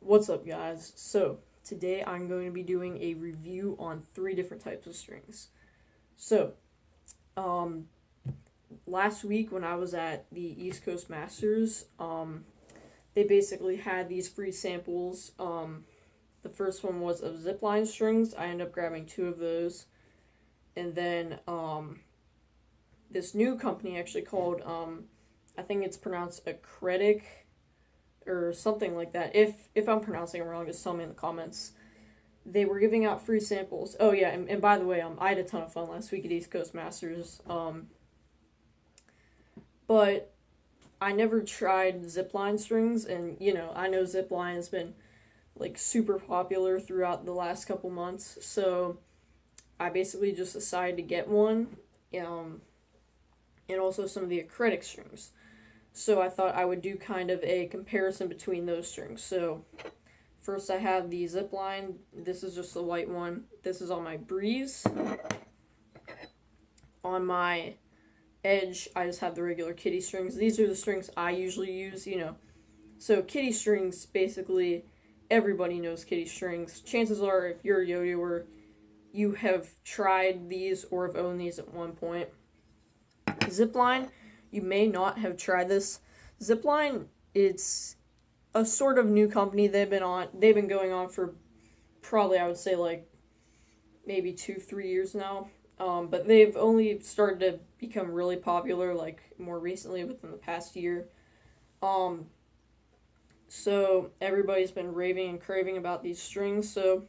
What's up, guys? So, today I'm going to be doing a review on 3 different types of strings. So, um, last week when I was at the East Coast Masters, they basically had these free samples. The first one was of Zipline strings. I ended up grabbing 2 of those. And then, this new company actually called, I think it's pronounced Airectic or something like that. If I'm pronouncing it wrong, just tell me in the comments. They were giving out free samples. Oh yeah, and by the way, I had a ton of fun last week at East Coast Masters. But I never tried Zipline strings, and I know Zipline has been like super popular throughout the last couple months. So I basically just decided to get one, and also some of the Airectic strings. So I thought I would do kind of a comparison between those strings. So first I have the Zipline. This is just the white one. This is on my Breeze. On my Edge, I just have the regular kitty strings. These are the strings I usually use, So kitty strings, basically, everybody knows kitty strings. Chances are, if you're a yo-yoer, you have tried these or have owned these at one point. Zipline, you may not have tried this. Zipline, it's a sort of new company. They've been going on for probably, I would say, like maybe 2-3 years now. But they've only started to become really popular like more recently, within the past year. So everybody's been raving and craving about these strings, so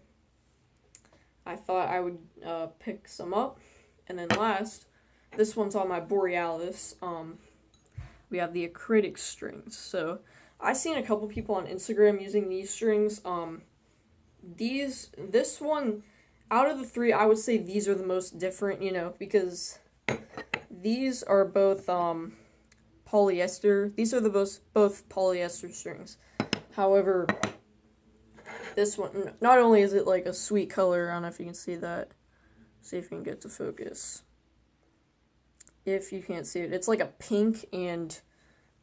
I thought I would pick some up. And then last, this one's on my Borealis. We have the Airectic strings. So I've seen a couple people on Instagram using these strings. This one, out of the 3, I would say these are the most different, because these are both polyester. These are both polyester strings. However, this one, not only is it like a sweet color, I don't know if you can see that. See if you can get to focus. If you can't see it, it's like a pink and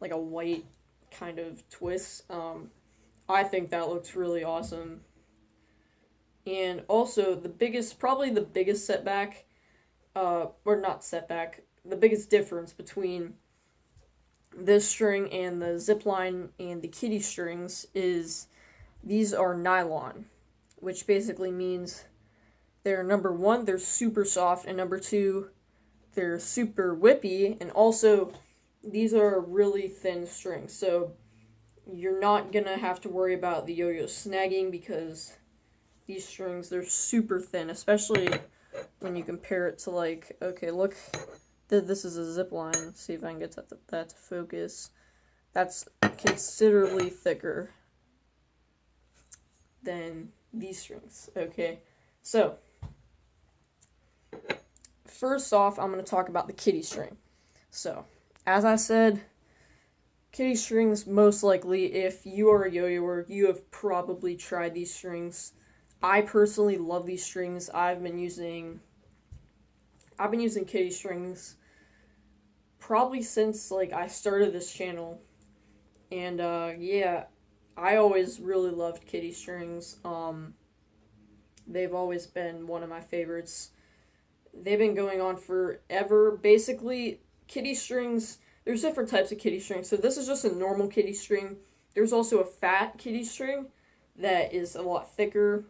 like a white kind of twist. I think that looks really awesome. And also, probably the biggest setback, or not setback, the biggest difference between this string and the Zipline and the kitty strings is these are nylon, which basically means they're, number 1, they're super soft, and number 2, they're super whippy, and also these are really thin strings, so you're not gonna have to worry about the yo-yo snagging, because these strings, they're super thin, especially when you compare it to, like, okay, look, this is a Zipline. See if I can get that to focus. That's considerably thicker than these strings, okay? So, first off, I'm going to talk about the kitty string. So, as I said, kitty strings, most likely, if you are a yo-yoer, you have probably tried these strings. I personally love these strings. I've been using kitty strings probably since, like, I started this channel. And, yeah, I always really loved kitty strings. They've always been one of my favorites. They've been going on forever. Basically, kitty strings, there's different types of kitty strings. So this is just a normal kitty string. There's also a fat kitty string that is a lot thicker.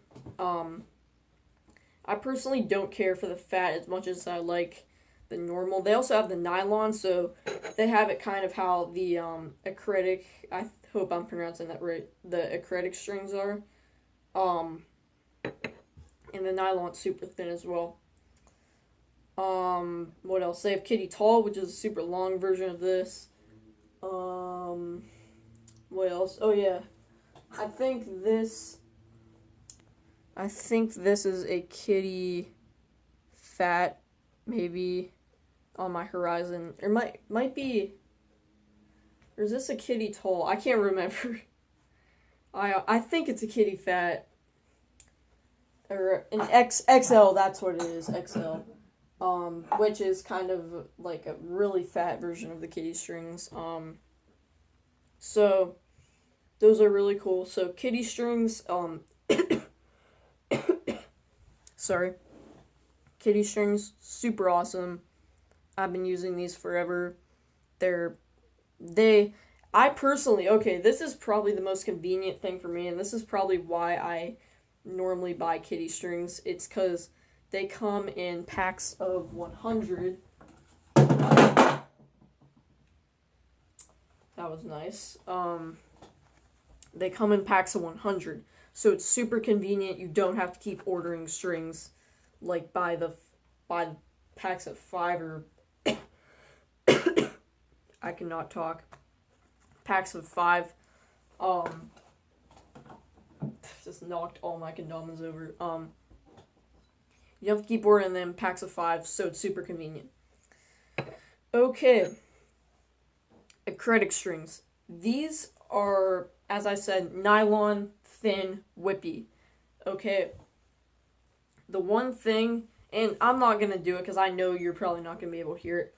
I personally don't care for the fat as much as I like the normal. They also have the nylon, so they have it kind of how the Airectic, I hope I'm pronouncing that right, the Airectic strings are. And the nylon's super thin as well. What else? They have Kitty Tall, which is a super long version of this. What else? Oh yeah, I think this is a Kitty Fat, maybe, on my horizon. Or might be. Or is this a Kitty Tall? I can't remember. I think it's a Kitty Fat. Or an XL, that's what it is, XL. Which is kind of like a really fat version of the kitty strings. So those are really cool. So kitty strings, sorry. Kitty strings, super awesome. I've been using these forever. I personally, okay, this is probably the most convenient thing for me, and this is probably why I normally buy kitty strings. It's because they come in packs of 100. That was nice. They come in packs of 100, so it's super convenient. You don't have to keep ordering strings, like by packs of 5 or I cannot talk. Packs of 5. Just knocked all my condoms over. You have to keep ordering them packs of 5, so it's super convenient. Okay. Acrylic strings. These are, as I said, nylon, thin, whippy. Okay. The one thing, and I'm not going to do it because I know you're probably not going to be able to hear it,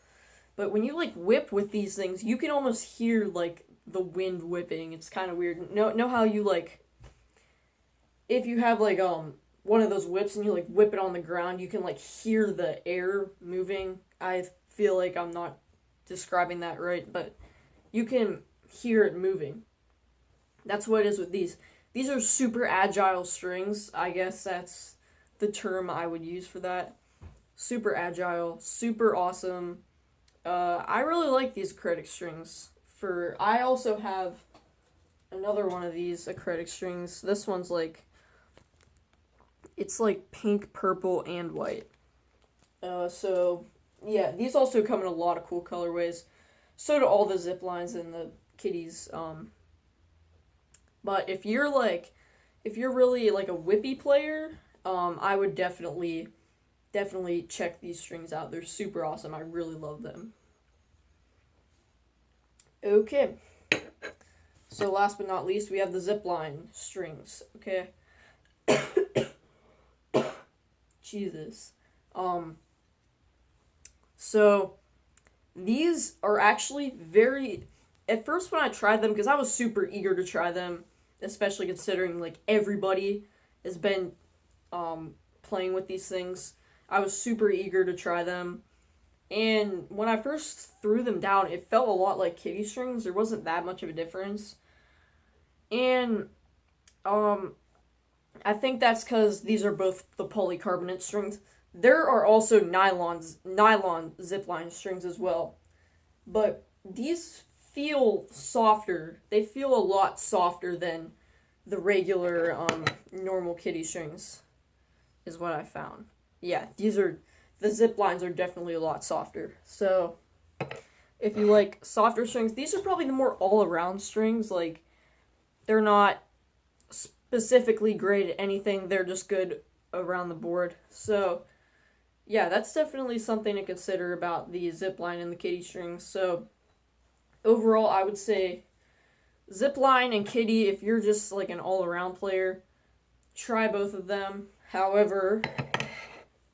but when you, like, whip with these things, you can almost hear, like, the wind whipping. It's kind of weird. Know how you, like, if you have, like, one of those whips and you, like, whip it on the ground, you can, like, hear the air moving. I feel like I'm not describing that right, but you can hear it moving. That's what it is with these. These are super agile strings. I guess that's the term I would use for that. Super agile, super awesome. I really like these acrylic strings. I also have another one of these acrylic strings. This one's like, it's like pink, purple, and white. So, yeah, these also come in a lot of cool colorways. So do all the Ziplines and the kitties. But if you're really like a whippy player, I would definitely check these strings out. They're super awesome. I really love them. Okay. So last but not least, we have the Zipline strings. Okay. Jesus. So these are actually very, at first when I tried them, because I was super eager to try them, especially considering like everybody has been playing with these things. I was super eager to try them. And when I first threw them down, it felt a lot like kitty strings. There wasn't that much of a difference. And I think that's because these are both the polycarbonate strings. There are also nylon Zipline strings as well. But these feel softer. They feel a lot softer than the regular normal kitty strings, is what I found. Yeah, the Ziplines are definitely a lot softer. So, if you like softer strings, these are probably the more all-around strings. Like, they're not specifically great at anything. They're just good around the board. So, yeah, that's definitely something to consider about the Zipline and the kitty strings. So, overall, I would say Zipline and kitty, if you're just like an all-around player, try both of them. However,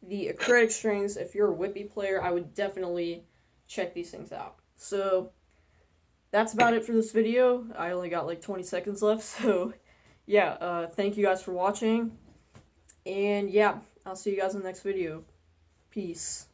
the acrylic strings, if you're a whippy player, I would definitely check these things out. So, that's about it for this video. I only got like 20 seconds left, so yeah, thank you guys for watching, and yeah, I'll see you guys in the next video. Peace.